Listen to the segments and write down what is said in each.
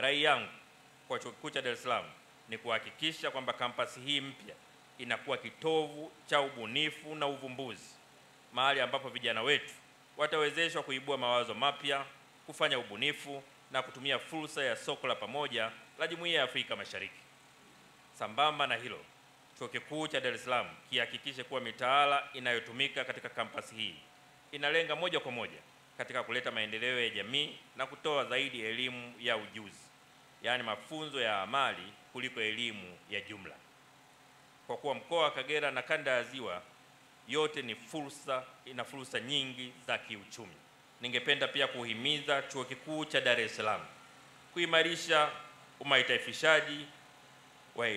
rai yangu kwa Chuo Kikuu cha Dar es Salaam ni kuhakikisha kwamba kampasi hii mpya inakuwa kitovu cha ubunifu na uvumbuzi, mahali ambapo vijana wetu watawezeshwa kuibua mawazo mapya, kufanya ubunifu na kutumia fursa ya soko la pamoja la Jumuiya ya Afrika Mashariki. Sambamba na hilo, Chuo Kikuu cha Dar es Salaam kihakikishe kuwa mitaala inayotumika katika kampasi hii inalenga moja kwa moja katika kuleta maendeleo ya jamii na kutoa zaidi elimu ya ujuzi, yaani mafunzo ya amali kuliko elimu ya jumla. Kwa kuwa mkoa wa Kagera na kanda ya Ziwa yote ni ina fursa nyingi za kiuchumi, ningependa pia kuhimiza Chuo Kikuu cha Dar es Salaam kuimarisha umaitaifishaji wa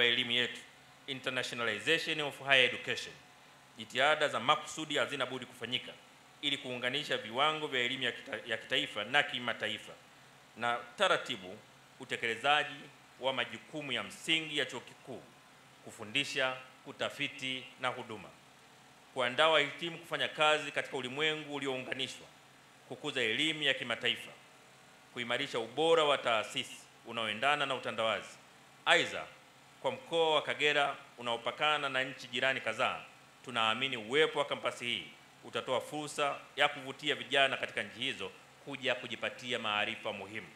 elimu yetu, internationalization of higher education. Jitihada za makusudi hazina budi kufanyika ili kuunganisha viwango vya elimu ya kitaifa na kimataifa, na taratibu utekelezaji wa majukumu ya msingi ya chuo kikuu: kufundisha, kutafiti na huduma, kuandaa wahitimu kufanya kazi katika ulimwengu uliounganishwa, kukuza elimu ya kimataifa, kuimarisha ubora wa taasisi unaoendana na utandawazi. Aidha, kwa mkoa wa Kagera unaopakana na nchi jirani kadhaa, tunaamini uwepo wa kampasi hii utatoa fursa ya kuvutia vijana katika nchi hizo kuja kujipatia maarifa muhimu.